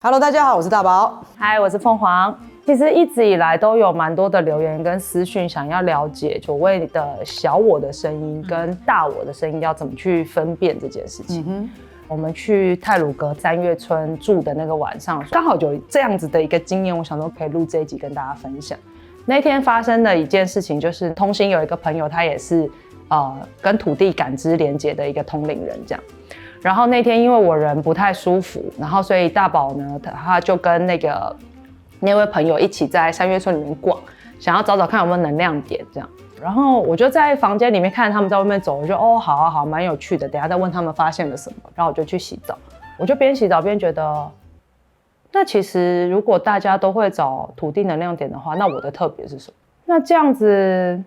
Hello， 大家好，我是大宝。嗨，我是凤凰。其实一直以来都有蛮多的留言跟私讯，想要了解所谓的小我的声音跟大我的声音要怎么去分辨这件事情。我们去太鲁阁三月村住的那个晚上，刚好有这样子的一个经验，我想说可以录这一集跟大家分享。那天发生的一件事情就是，同行有一个朋友，他也是跟土地感知连结的一个通灵人这样。然后那天因为我人不太舒服，然后所以大宝呢，他就跟那位朋友一起在三月村里面逛，想要找找看有没有能量点这样。然后我就在房间里面看他们在外面走，我就好啊好，蛮有趣的。等一下再问他们发现了什么，然后我就去洗澡。我就边洗澡边觉得，那其实如果大家都会找土地能量点的话，那我的特别是什么？那这样子，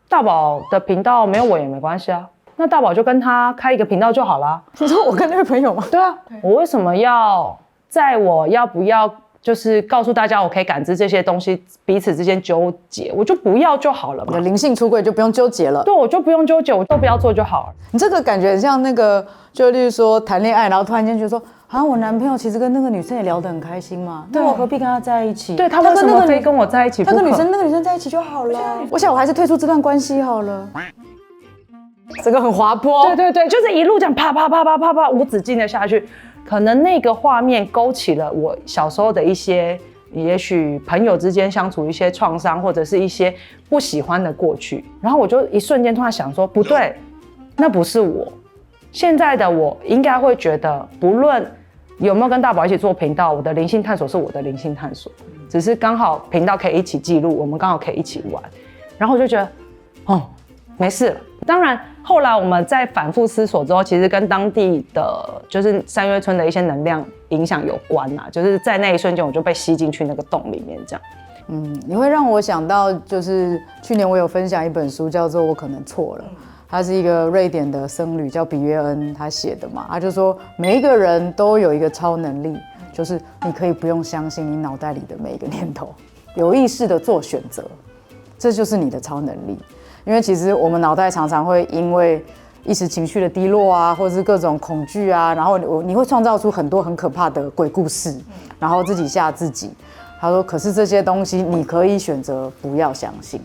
大宝的频道没有我也没关系啊。那大宝就跟他开一个频道就好啦。你说我跟那位朋友吗？对啊，我为什么要在我要不要就是告诉大家我可以感知这些东西彼此之间纠结，我就不要就好了嘛。你的灵性出柜就不用纠结了。对，我就不用纠结，我都不要做就好了。你这个感觉很像那个，就例如说谈恋爱，然后突然间觉得说，我男朋友其实跟那个女生也聊得很开心嘛，那我何必跟他在一起？对，他为什么非跟我在一起不可？他跟那个女生在一起就好了。我想我还是退出这段关系好了。这个很滑坡。对，就是一路这样啪啪啪啪啪啪无止境的下去。可能那个画面勾起了我小时候的一些，也许朋友之间相处一些创伤，或者是一些不喜欢的过去。然后我就一瞬间突然想说，不对，那不是我。现在的我应该会觉得，不论有没有跟大宝一起做频道，我的灵性探索是我的灵性探索，只是刚好频道可以一起记录，我们刚好可以一起玩。然后我就觉得，没事了。当然，后来我们在反复思索之后，其实跟当地的就是三月村的一些能量影响有关啦。就是在那一瞬间，我就被吸进去那个洞里面，这样。你会让我想到，就是去年我有分享一本书，叫做《我可能错了》，它是一个瑞典的僧侣叫比约恩他写的嘛。他就说，每一个人都有一个超能力，就是你可以不用相信你脑袋里的每一个念头，有意识的做选择，这就是你的超能力。因为其实我们脑袋常常会因为一时情绪的低落啊，或者是各种恐惧啊，然后你会创造出很多很可怕的鬼故事，然后自己吓自己。他说，可是这些东西你可以选择不要相信，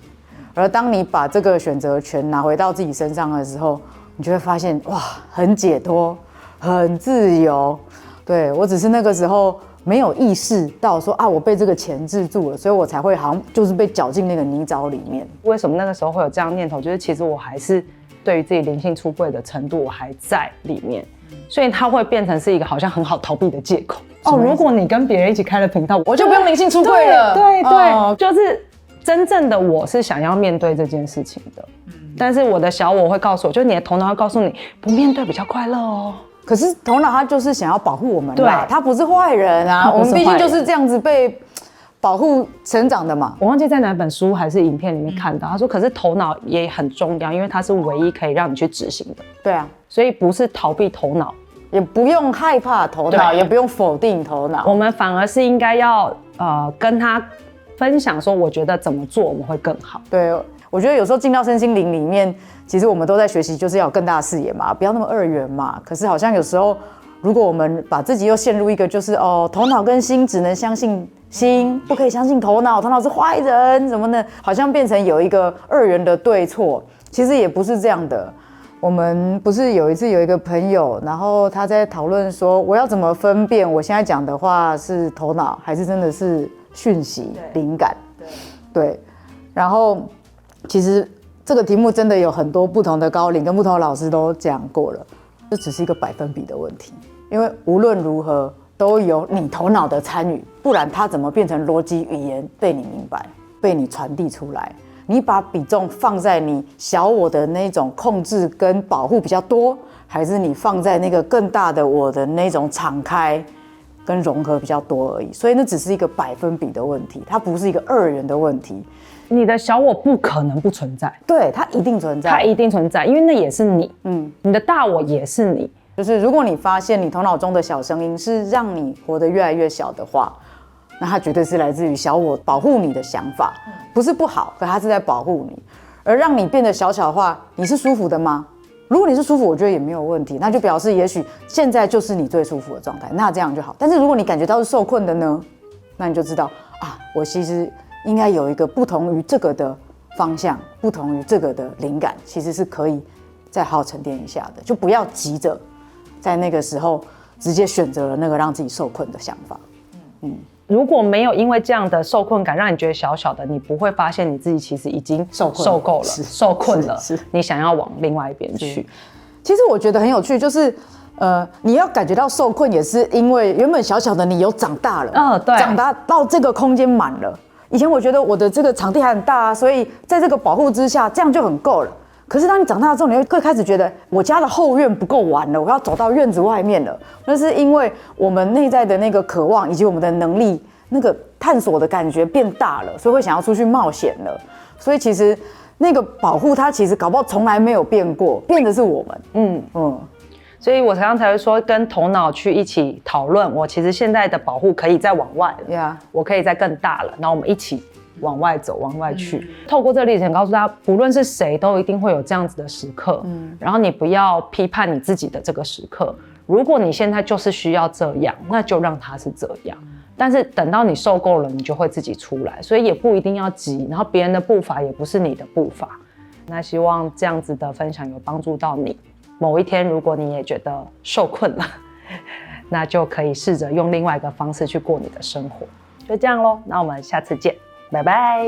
而当你把这个选择权拿回到自己身上的时候，你就会发现哇，很解脱，很自由。对，我只是那个时候没有意识到说我被这个钳制住了，所以我才会好像就是被搅进那个泥沼里面。为什么那个时候会有这样的念头？就是其实我还是对于自己灵性出柜的程度我还在里面，所以它会变成是一个好像很好逃避的借口。如果你跟别人一起开了频道，我就不用灵性出柜了。对，就是真正的我是想要面对这件事情的，但是我的小我会告诉我，就是你的头脑会告诉你，不面对比较快乐哦。可是头脑它就是想要保护我们啦，它不是坏人啊，我们毕竟就是这样子被保护成长的嘛。我忘记在哪本书还是影片里面看到，他说，可是头脑也很重要，因为它是唯一可以让你去执行的。对啊，所以不是逃避头脑，也不用害怕头脑，也不用否定头脑，我们反而是应该要跟他分享说，我觉得怎么做我们会更好。对，我觉得有时候进到身心灵里面，其实我们都在学习，就是要有更大的视野嘛，不要那么二元嘛。可是好像有时候，如果我们把自己又陷入一个就是头脑跟心只能相信心，不可以相信头脑，头脑是坏人什么的，好像变成有一个二元的对错。其实也不是这样的。我们不是有一次有一个朋友，然后他在讨论说，我要怎么分辨我现在讲的话是头脑还是真的是讯息灵感？对，然后其实这个题目真的有很多不同的高龄跟不同的老师都讲过了，这只是一个百分比的问题，因为无论如何都有你头脑的参与，不然它怎么变成逻辑语言被你明白，被你传递出来？你把比重放在你小我的那种控制跟保护比较多，还是你放在那个更大的我的那种敞开跟融合比较多而已？所以那只是一个百分比的问题，它不是一个二元的问题。你的小我不可能不存在，对，它一定存在，它一定存在，因为那也是你，你的大我也是你。就是如果你发现你头脑中的小声音是让你活得越来越小的话，那它绝对是来自于小我保护你的想法，不是不好，可它是在保护你。而让你变得小小的话，你是舒服的吗？如果你是舒服，我觉得也没有问题，那就表示也许现在就是你最舒服的状态，那这样就好。但是如果你感觉到是受困的呢，那你就知道啊，我其实应该有一个不同于这个的方向，不同于这个的灵感，其实是可以再好好沉淀一下的，就不要急着在那个时候直接选择了那个让自己受困的想法。如果没有因为这样的受困感让你觉得小小的，你不会发现你自己其实已经受够了、受困了，你想要往另外一边去。其实我觉得很有趣，就是你要感觉到受困，也是因为原本小小的你有长大了，对，长大到这个空间满了。以前我觉得我的这个场地还很大啊，所以在这个保护之下，这样就很够了。可是当你长大之后，你会开始觉得我家的后院不够玩了，我要走到院子外面了。那是因为我们内在的那个渴望以及我们的能力，那个探索的感觉变大了，所以会想要出去冒险了。所以其实那个保护它其实搞不好从来没有变过，变的是我们。所以我常常才会说，跟头脑去一起讨论，我其实现在的保护可以再往外了，我可以再更大了，然后我们一起往外走，往外去。透过这个例子，想告诉大家，不论是谁，都一定会有这样子的时刻。然后你不要批判你自己的这个时刻。如果你现在就是需要这样，那就让它是这样。但是等到你受够了，你就会自己出来，所以也不一定要急。然后别人的步伐也不是你的步伐。那希望这样子的分享有帮助到你。某一天，如果你也觉得受困了，那就可以试着用另外一个方式去过你的生活。就这样咯，那我们下次见。拜拜。